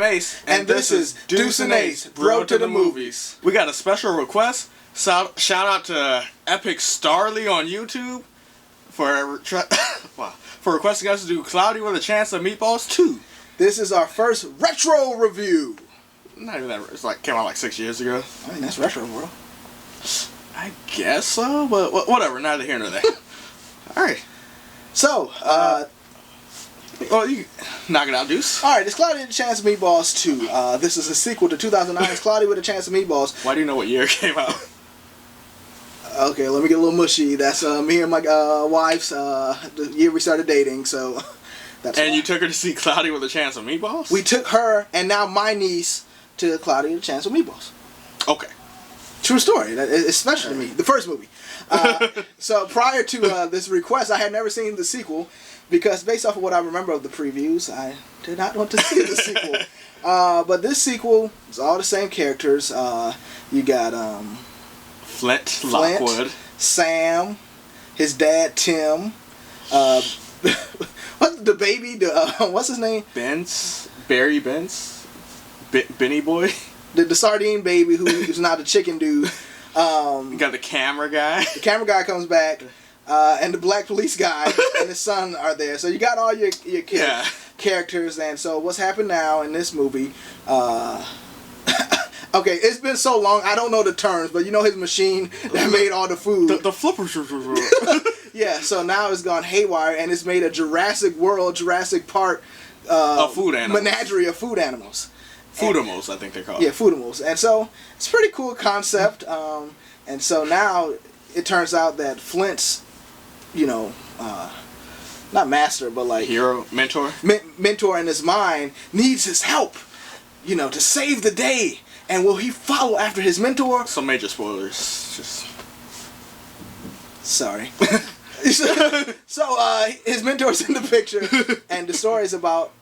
Ace. And this is Deuce and Ace, Bro to the Movies. We got a special request. Shout out to Epic Starly on YouTube for requesting us to do Cloudy with a Chance of Meatballs 2. This is our first retro review. Not even that. It's came out like 6 years ago. I mean, that's retro, bro. I guess so, but whatever. Neither here nor there. All right. So, well, you knock it out, Deuce. All right, it's Cloudy with a Chance of Meatballs 2. This is a sequel to 2009's Cloudy with a Chance of Meatballs. Why do you know what year it came out? Okay, let me get a little mushy. That's me and my wife's the year we started dating, so that's And why. you took her to see Cloudy with a Chance of Meatballs? We took her and now my niece to Cloudy with a Chance of Meatballs. Okay. True story. It's special to me. The first movie. So prior to this request, I had never seen the sequel because based off of what I remember of the previews, I did not want to see the sequel. But this sequel is all the same characters. You got Flint Lockwood, Sam, his dad Tim. What's the baby? What's his name? Barry Benz, Benny Boy. The sardine baby who's now the chicken dude. You got the camera guy. The camera guy comes back, and the black police guy and his son are there. So you got all your characters. And so what's happened now in this movie? Okay, it's been so long, I don't know the terms, but you know his machine that made all the food. The flippers. Yeah, so now it's gone haywire, and it's made a Jurassic World, Jurassic Park of food animals. Menagerie of food animals. Foodimals, I think they're called. Yeah, Foodimals. And so it's a pretty cool concept. And so now it turns out that Flint's, not master, but like hero, mentor, mentor in his mind needs his help, to save the day. And will he follow after his mentor? Some major spoilers. Sorry. So his mentor's in the picture, and the story is about.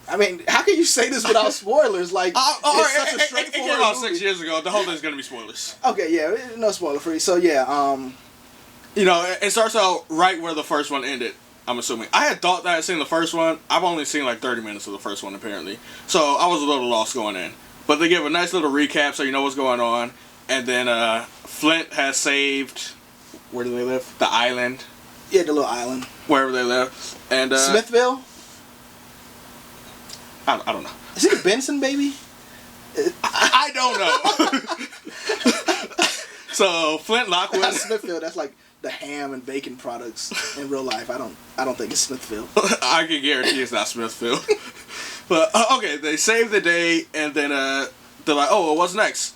I mean, how can you say this without spoilers? Like, it's such a straightforward It came out movie. 6 years ago. The whole thing's gonna be spoilers. Okay, yeah, no spoiler free. So yeah, it starts out right where the first one ended. I'm assuming. I had thought that I had seen the first one. I've only seen like 30 minutes of the first one apparently, so I was a little lost going in. But they give a nice little recap so you know what's going on, and then Flint has saved. Where do they live? The island. Yeah, the little island. Wherever they live, and Smithville. I don't know. Is it a Benson baby? I don't know. So Flint Lockwood. Not Smithfield. That's like the ham and bacon products in real life. I don't think it's Smithfield. I can guarantee it's not Smithfield. But okay, they save the day, and then they're like, "Oh, well, what's next?"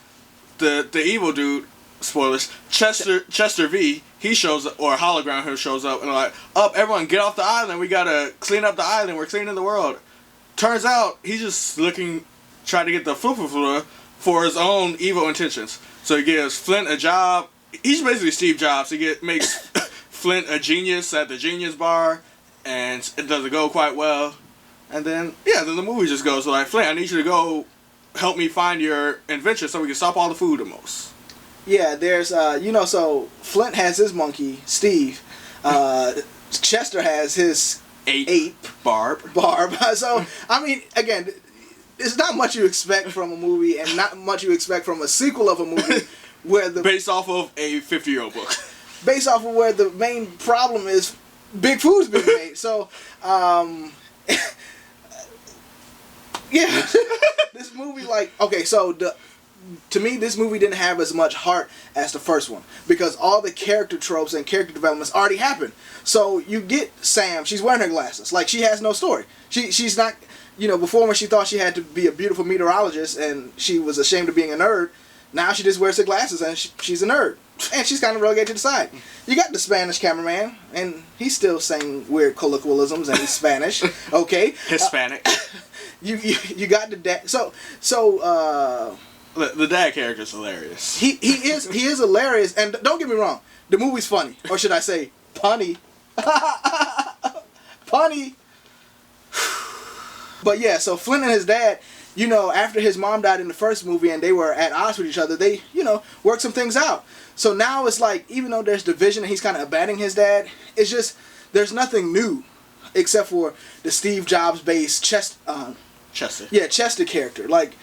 The evil dude, spoilers, Chester V. He shows up, or hologram who shows up, and they're like, "Up, everyone, get off the island. We gotta clean up the island. We're cleaning the world." Turns out he's just trying to get the flipper for his own evil intentions. So he gives Flint a job. He's basically Steve Jobs. He makes Flint a genius at the Genius Bar, and it doesn't go quite well. And then the movie just goes like, Flint, I need you to go help me find your invention so we can stop all the food almost. Yeah, there's so Flint has his monkey, Steve. Chester has his ape Barb. So I mean, again, there's not much you expect from a movie, and not much you expect from a sequel of a movie where based off of a 50-year-old book. Based off of where the main problem is, big food's been made. So, yeah, this movie to me, this movie didn't have as much heart as the first one because all the character tropes and character developments already happened. So you get Sam, she's wearing her glasses. Like, she has no story. She's not, before when she thought she had to be a beautiful meteorologist and she was ashamed of being a nerd, now she just wears her glasses and she's a nerd. And she's kind of relegated to the side. You got the Spanish cameraman, and he's still saying weird colloquialisms, and he's Spanish. Okay. Hispanic. You got the dad. So the dad character's hilarious. He is hilarious, and don't get me wrong, the movie's funny, or should I say, punny. Punny. But yeah, so Flint and his dad, after his mom died in the first movie and they were at odds with each other, they, worked some things out. So now it's like, even though there's division and he's kind of abandoning his dad, it's just, there's nothing new except for the Steve Jobs based Chester. Yeah, Chester character. Like,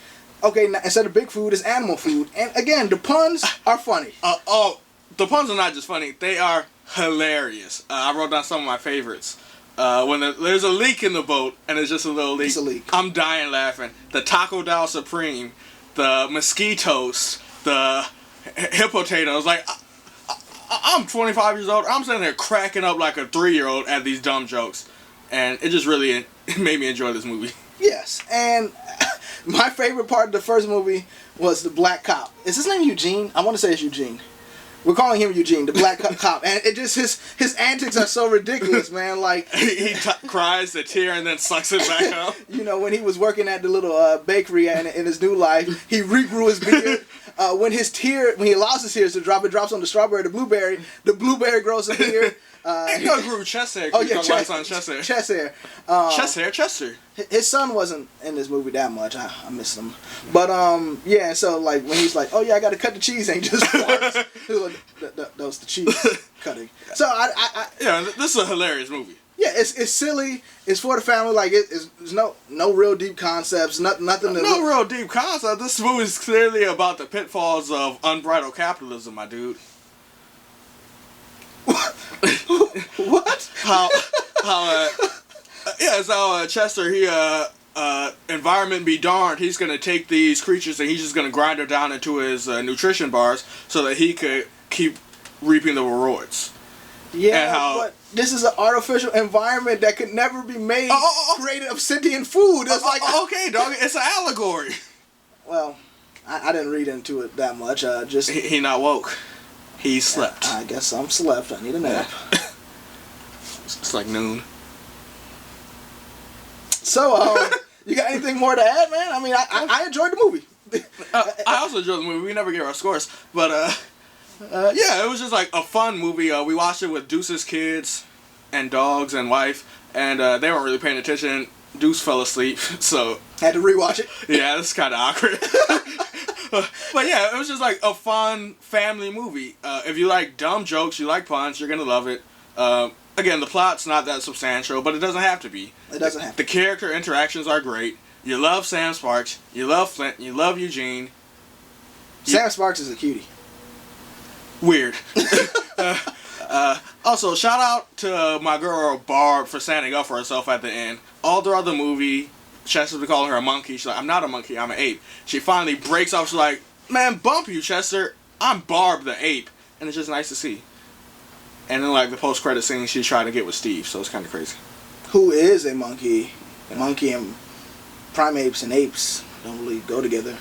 okay, now, instead of big food, it's animal food. And again, the puns are funny. The puns are not just funny; they are hilarious. I wrote down some of my favorites. When there's a leak in the boat, and it's just a little leak. It's a leak. I'm dying laughing. The Taco Bell Supreme, the mosquitoes, the hippotatoes. Like, I'm 25 years old. I'm sitting there cracking up like a 3-year-old at these dumb jokes, and it just really made me enjoy this movie. Yes, and my favorite part of the first movie was the black cop. Is his name Eugene? I want to say it's Eugene. We're calling him Eugene, the black cop, and it just his antics are so ridiculous, man. Like he cries a tear and then sucks it back up. You know, when he was working at the little bakery in his new life, he regrew his beard. When he allows his tears to drop, it drops on the strawberry, the blueberry grows a beard. He grew chest hair. Oh yeah, chest hair. Chest hair. Chester. His son wasn't in this movie that much. I miss him. But yeah. So like when he's like, oh yeah, I got to cut the cheese, and he just farts. That was the cheese cutting. So yeah, this is a hilarious movie. Yeah, it's silly. It's for the family. Like it's no real deep concepts. Nothing. No real deep concept. This movie is clearly about the pitfalls of unbridled capitalism, my dude. What? How it's how Chester, he environment be darned, he's gonna take these creatures and he's just gonna grind them down into his nutrition bars so that he could keep reaping the rewards. Yeah, but this is an artificial environment that could never be made, created of sentient food. It's like okay, dog, it's an allegory. Well, I didn't read into it that much. Just he not woke. He slept. I guess I'm slept. I need a nap. It's like noon. So, you got anything more to add, man? I mean, I enjoyed the movie. I also enjoyed the movie. We never gave our scores, but yeah, it was just like a fun movie. We watched it with Deuce's kids and dogs and wife, and they weren't really paying attention. Deuce fell asleep, so had to rewatch it. Yeah, it's kind of awkward. But yeah, it was just like a fun family movie. If you like dumb jokes, you like puns, you're gonna love it. Again, the plot's not that substantial, but it doesn't have to be. It doesn't have to. The character interactions are great. You love Sam Sparks. You love Flint. You love Eugene. Sam Sparks is a cutie. Weird. Also, shout out to my girl Barb for standing up for herself at the end. All throughout the movie, Chester's been calling her a monkey. She's like, I'm not a monkey, I'm an ape. She finally breaks off. She's like, man, bump you, Chester. I'm Barb the ape. And it's just nice to see. And then, like, the post-credit scene, she's trying to get with Steve, so it's kind of crazy. Who is a monkey? A monkey and primates and apes don't really go together.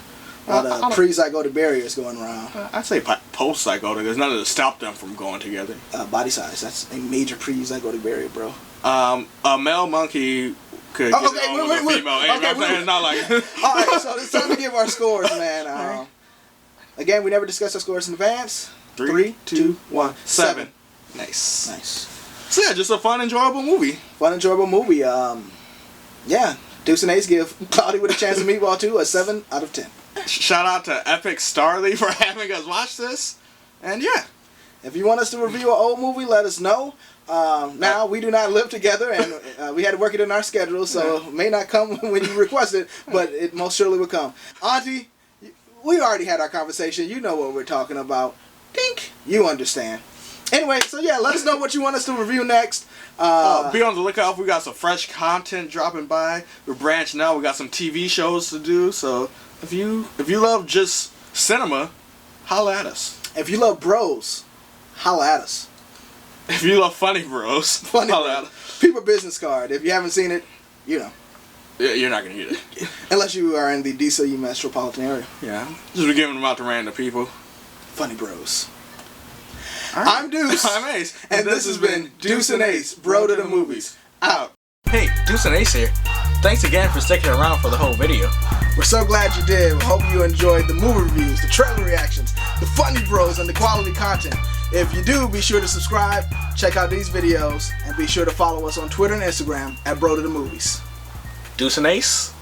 A lot of pre-zygotic barriers going around. I'd say post-zygotic. There's nothing to stop them from going together. Body size. That's a major pre-zygotic barrier, bro. A male monkey could get on with a female. It's not like... Alright, so it's time to give our scores, man. Again, we never discussed our scores in advance. 3, 2, 1, 7. Nice. So yeah, just a fun, enjoyable movie. Yeah. Deuce and Ace give Cloudy with a Chance of Meatball 2 a 7 out of 10. Shout out to Epic Starly for having us watch this. And yeah. If you want us to review an old movie, let us know. Now, we do not live together, and we had to work it in our schedule, so it may not come when you request it, but it most surely will come. Auntie, we already had our conversation. You know what we're talking about. Dink. You understand. Anyway, so yeah, let us know what you want us to review next. Be on the lookout. We got some fresh content dropping by. We're branching out. We got some TV shows to do. So if you love just cinema, holla at us. If you love bros, holla at us. If you love funny bros, holla at us. People business card. If you haven't seen it, you know. Yeah, you're not gonna get it unless you are in the DC metropolitan area. Yeah, just be giving them out to random people. Funny bros. Right. I'm Deuce. I'm Ace. And this has been Deuce and Ace, Bro to the Movies. Out. Hey, Deuce and Ace here. Thanks again for sticking around for the whole video. We're so glad you did. We hope you enjoyed the movie reviews, the trailer reactions, the funny bros, and the quality content. If you do, be sure to subscribe, check out these videos, and be sure to follow us on Twitter and Instagram at Bro to the Movies. Deuce and Ace.